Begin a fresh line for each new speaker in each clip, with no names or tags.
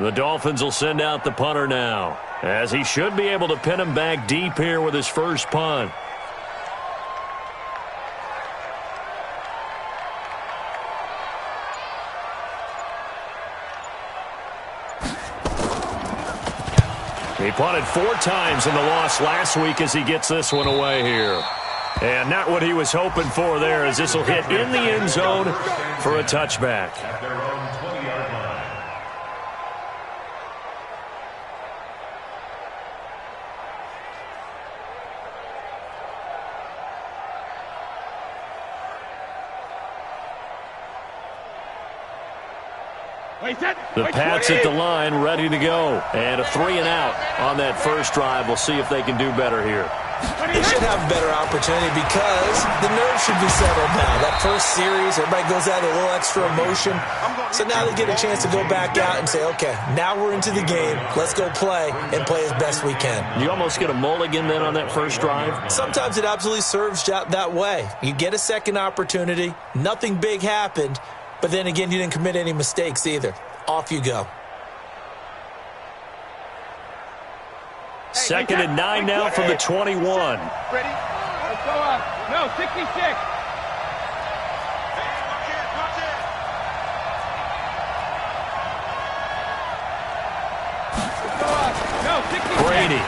The Dolphins will send out the punter now, as he should be able to pin him back deep here with his first punt. He punted 4 times in the loss last week as he gets this one away here. And not what he was hoping for there, as this will hit in the end zone for a touchback. The Pats at the line, ready to go. And a 3-and-out on that first drive. We'll see if they can do better here.
They should have a better opportunity because the nerves should be settled now. That first series, everybody goes out with a little extra emotion. So now they get a chance to go back out and say, okay, now we're into the game. Let's go play and play as best we can.
You almost get a mulligan then on that first drive?
Sometimes it absolutely serves that way. You get a second opportunity. Nothing big happened. But then again, you didn't commit any mistakes either. Off you go.
2nd and 9 now from the 21.
Ready? Let's go up. No, 66. Let's go up. No, 66.
Brady.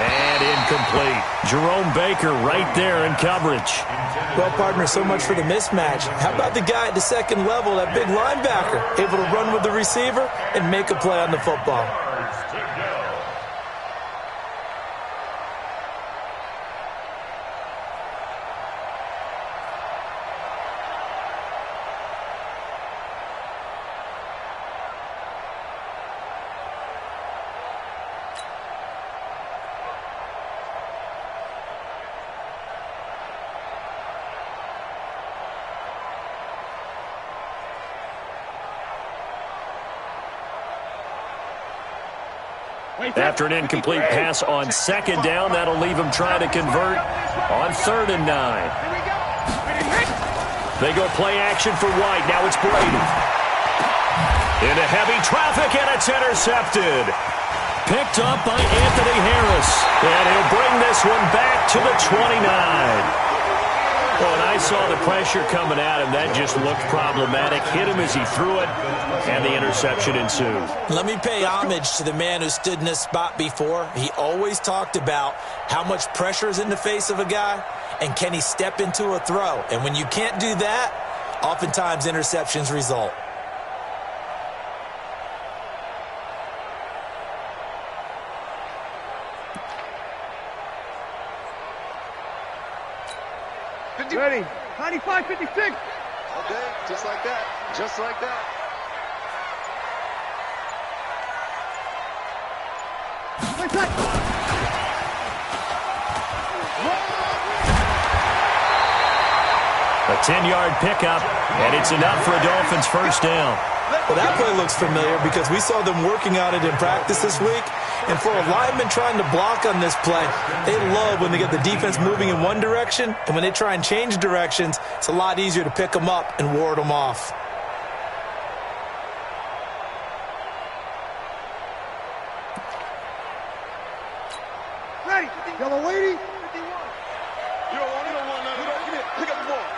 And incomplete. Jerome Baker right there in coverage.
Well, partner, so much for the mismatch. How about the guy at the second level, that big linebacker, able to run with the receiver and make a play on the football?
After an incomplete pass on 2nd down, that'll leave him trying to convert on 3rd and 9. They go play action for White. Now it's Brady. Into heavy traffic, and it's intercepted. Picked up by Anthony Harris. And he'll bring this one back to the 29. Well, and I saw the pressure coming at him. That just looked problematic. Hit him as he threw it, and the interception ensued.
Let me pay homage to the man who stood in this spot before. He always talked about how much pressure is in the face of a guy, and can he step into a throw. And when you can't do that, oftentimes interceptions result.
Ready? 95, 56.
Okay, just like that. Just like that.
A 10-yard pickup, and it's enough for a Dolphins first down.
Well, that play looks familiar because we saw them working on it in practice this week. And for a lineman trying to block on this play, they love when they get the defense moving in one direction. And when they try and change directions, it's a lot easier to pick them up and ward them off.
Ready? Yellow lady. 51.
You don't want it. You don't get it. Pick up the ball.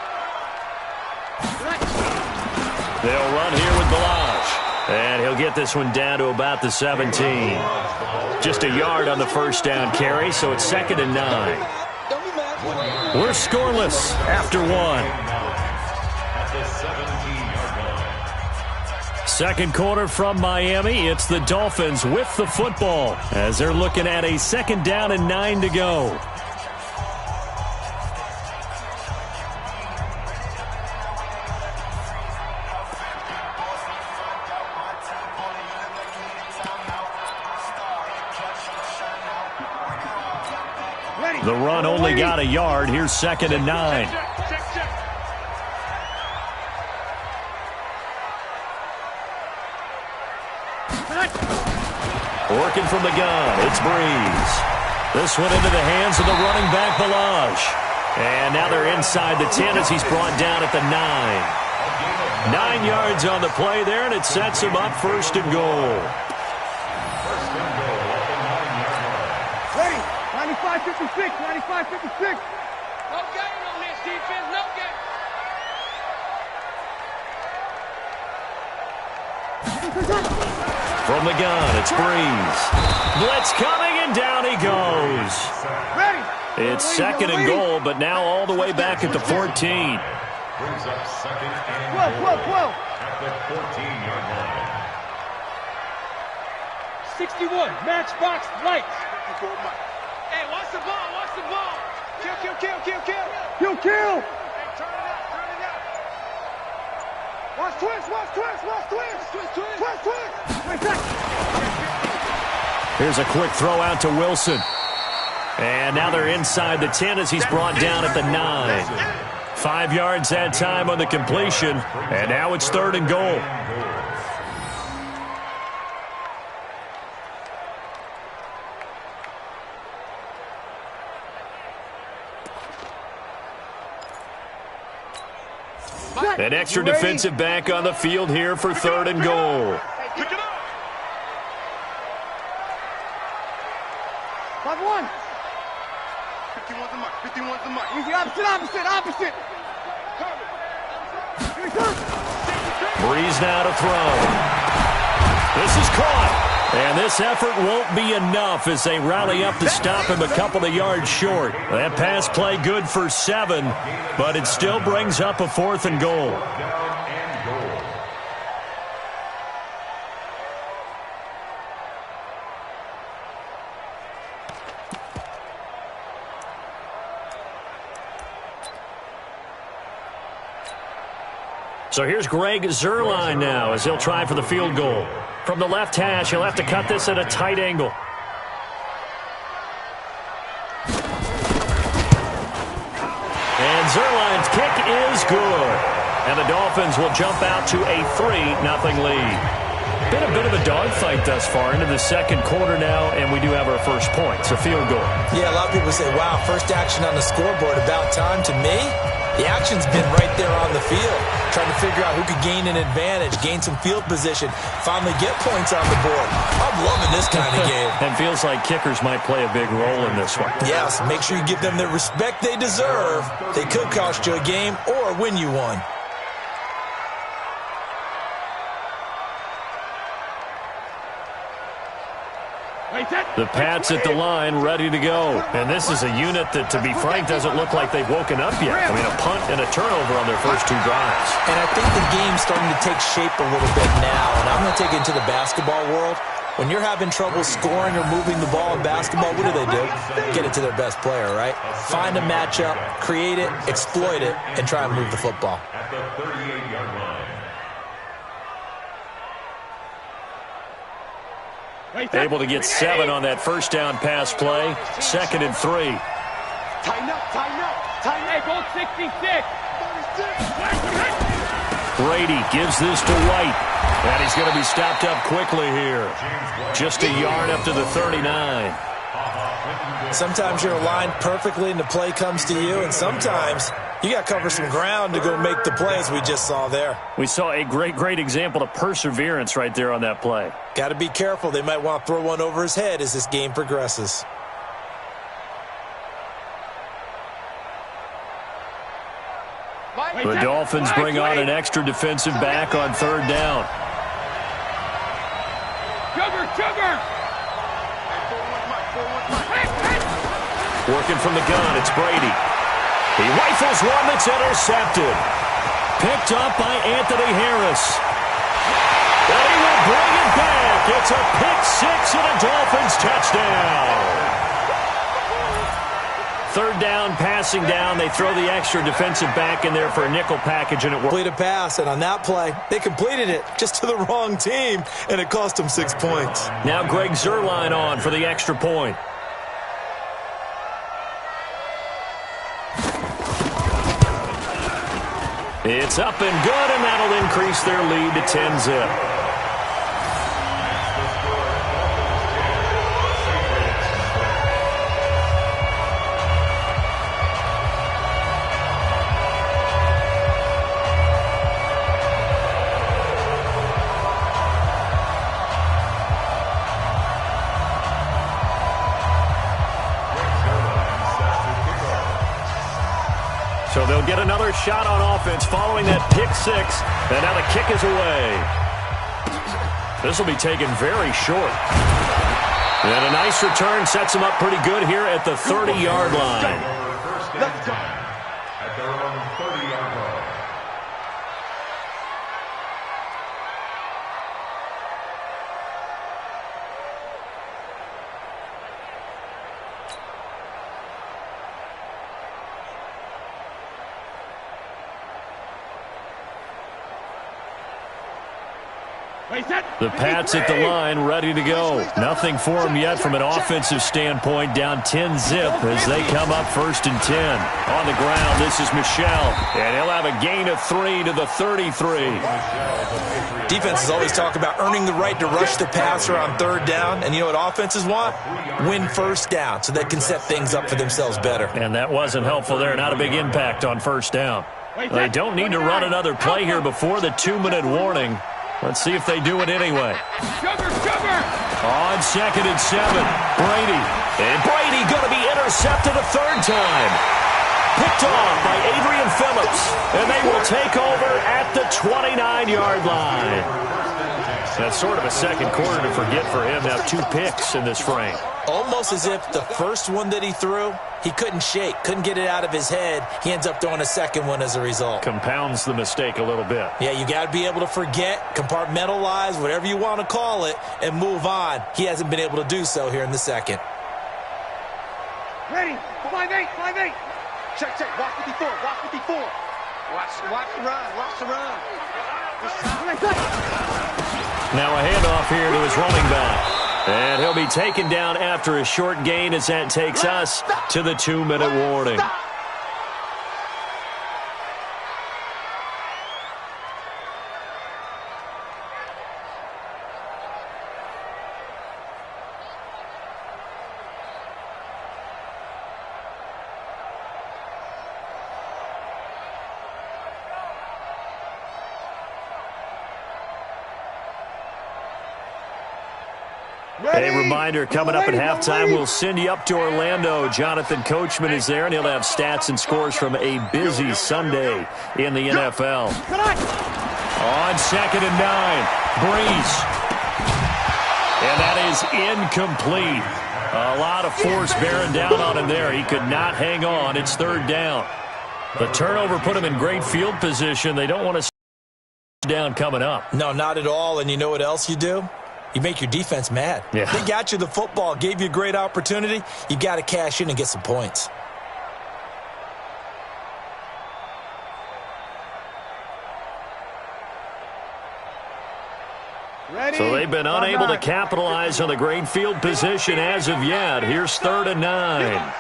They'll run here with Balazs. And he'll get this one down to about the 17. Just a yard on the first down carry, so it's 2nd and 9. We're scoreless after 1. Second quarter from Miami. It's the Dolphins with the football as they're looking at a 2nd down and 9 to go. The run only got a yard. Here's 2nd and 9. Working from the gun, it's Breeze. This one into the hands of the running back, Balazs. And now they're inside the 10 as he's brought down at the 9. 9 yards on the play there, and it sets him up first and goal.
Ready. 95-56. 95-56.
No gain on this defense. No gain.
From the gun, it's Breeze. Blitz coming, and down he goes.
Ready.
It's second and goal, but now all the way back at the 14.
Brings up second and
12.
at the 14-yard line.
61. Matchbox lights. Hey, watch the ball. Watch the ball. Kill.
Kill.
Hey, turn it up.
Watch twist. Wait, back.
Here's a quick throw out to Wilson. And now they're inside the 10 as he's brought down at the 9. 5 yards that time on the completion, and now it's third and goal. An extra defensive back on the field here for third and goal.
Pick it up. 5-1.
51's the mark.
Easy, opposite.
Breeze now to throw. This is caught. And this effort won't be enough as they rally up to stop him a couple of yards short. That pass play good for 7, but it still brings up a fourth and goal. So here's Greg Zuerlein now as he'll try for the field goal. From the left hash, he'll have to cut this at a tight angle. And Zuerlein's kick is good. And the Dolphins will jump out to a 3-0 lead. Been a bit of a dogfight thus far into the second quarter now, and we do have our first point. It's a field goal.
Yeah, a lot of people say, wow, first action on the scoreboard, about time. To me, the action's been right there on the field, trying to figure out who could gain an advantage, gain some field position, finally get points on the board. I'm loving this kind of game.
And feels like kickers might play a big role in this one.
Yes, make sure you give them the respect they deserve. They could cost you a game or win you one.
The Pats at the line, ready to go. And this is a unit that, to be frank, doesn't look like they've woken up yet. I mean, a punt and a turnover on their first 2 drives.
And I think the game's starting to take shape a little bit now. And I'm going to take it into the basketball world. When you're having trouble scoring or moving the ball in basketball, what do? Get it to their best player, right? Find a matchup, create it, exploit it, and try and move the football.
At the 38-yard line.
Able to get 7 on that first down pass play. 2nd and 3.
Tighten up.
Hey, goal 66.
Brady gives this to White. And he's going to be stopped up quickly here. Just a yard up to the 39.
Sometimes you're aligned perfectly and the play comes to you, and sometimes you got to cover some ground to go make the play, as we just saw there.
We saw a great example of perseverance right there on that play.
Got to be careful. They might want to throw one over his head as this game progresses.
The Dolphins bring on an extra defensive back on 3rd down.
Sugar.
Working from the gun, it's Brady. He rifles one that's intercepted. Picked up by Anthony Harris. And he will bring it back. It's a pick 6 and a Dolphins touchdown. 3rd down, passing down. They throw the extra defensive back in there for a nickel package, and it worked.
Complete a pass, and on that play, they completed it just to the wrong team, and it cost them 6 points.
Now Greg Zuerlein on for the extra point. It's up and good, and that'll increase their lead to 10-zip. They'll get another shot on offense following that pick six. And now the kick is away. This will be taken very short. And a nice return sets them up pretty good here at the 30-yard line.
Let's go. At their own 30-yard line.
The Pats at the line, ready to go. Nothing for them yet from an offensive standpoint. Down 10-zip as they come up 1st and 10. On the ground, this is Michel. And he'll have a gain of 3 to the 33.
Defenses always talk about earning the right to rush the passer on 3rd down. And you know what offenses want? Win 1st down so they can set things up for themselves better.
And that wasn't helpful there. Not a big impact on 1st down. They don't need to run another play here before the 2-minute warning. Let's see if they do it anyway. On 2nd and 7, Brady. And Brady going to be intercepted a 3rd time. Picked off by Adrian Phillips. And they will take over at the 29-yard line. That's sort of a second quarter to forget for him. Now 2 picks in this frame.
Almost as if the first one that he threw, he couldn't shake, couldn't get it out of his head. He ends up throwing a second one as a result.
Compounds the mistake a little bit.
Yeah, you got to be able to forget, compartmentalize, whatever you want to call it, and move on. He hasn't been able to do so here in the second.
Ready. 5-8, 5-8.
Check, check. Watch 54. Watch 54. Watch the run. Watch the run.
Now a handoff here to his running back. And he'll be taken down after a short gain as that takes us to the 2-minute warning. A reminder, coming up at halftime, we'll send you up to Orlando. Jonathan Coachman is there, and he'll have stats and scores from a busy Sunday in the NFL. On 2nd and 9, Breeze. And that is incomplete. A lot of force bearing down on him there. He could not hang on. It's 3rd down. The turnover put him in great field position. They don't want to down coming up.
No, not at all. And you know what else you do? You make your defense mad.
Yeah.
They got you the football, gave you a great opportunity. You got to cash in and get some points.
Ready.
So they've been unable to capitalize on the great field position as of yet. Here's 3rd and 9.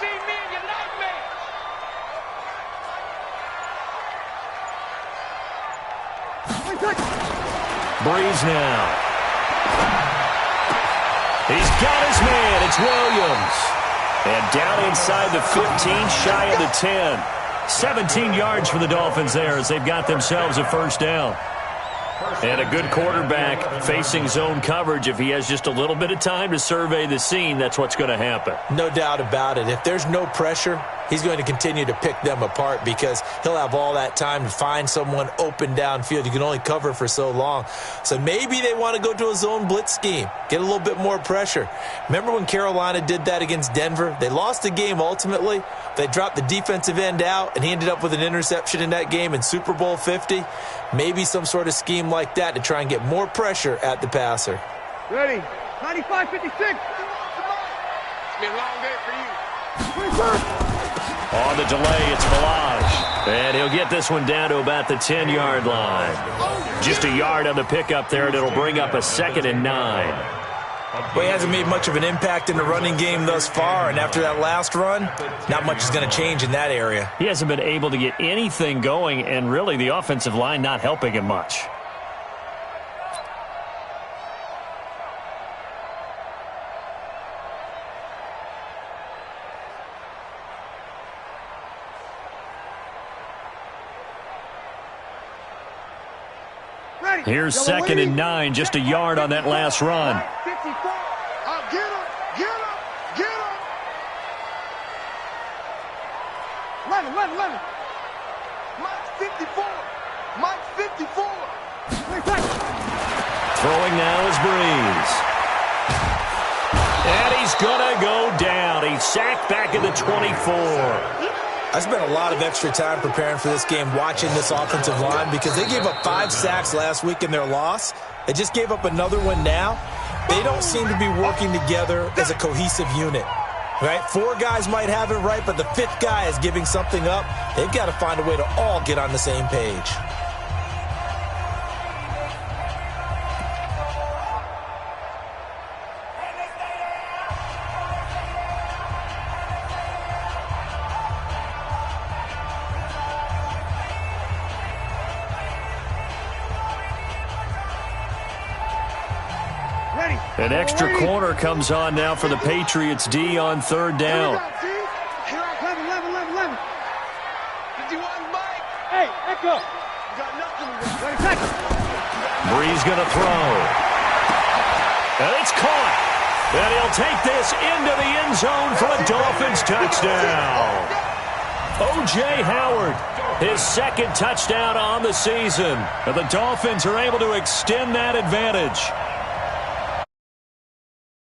Breeze now. He's got his man. It's Williams. And down inside the 15, shy of the 10. 17 yards for the Dolphins there as they've got themselves a 1st down. And a good quarterback facing zone coverage. If he has just a little bit of time to survey the scene, that's what's going to happen.
No doubt about it. If there's no pressure, he's going to continue to pick them apart because he'll have all that time to find someone open downfield. You can only cover for so long. So maybe they want to go to a zone blitz scheme, get a little bit more pressure. Remember when Carolina did that against Denver? They lost the game ultimately. They dropped the defensive end out, and he ended up with an interception in that game in Super Bowl 50. Maybe some sort of scheme like that to try and get more pressure at the passer.
Ready. 95-56.
It's been a long day for you.
On the delay, it's Balaj. And he'll get this one down to about the 10-yard line. Just a yard on the pickup there, and it'll bring up a 2nd and 9.
Well, he hasn't made much of an impact in the running game thus far, and after that last run, not much is going to change in that area.
He hasn't been able to get anything going, and really the offensive line not helping him much. Here's 2nd and 9, just a yard on that last run.
54. Get him. Get him. Get him.
11.
Throwing now is Breeze. And he's going to go down. He's sacked back at the 24.
I spent a lot of extra time preparing for this game watching this offensive line because they gave up 5 sacks last week in their loss. They just gave up another one now. They don't seem to be working together as a cohesive unit. Right? 4 guys might have it right, but the 5th guy is giving something up. They've got to find a way to all get on the same page.
An extra corner comes on now for the Patriots D on 3rd down.
Hey, Echo.
Breeze going to throw. And it's caught. And he'll take this into the end zone for a Dolphins touchdown. O.J. Howard, his 2nd touchdown on the season. And the Dolphins are able to extend that advantage.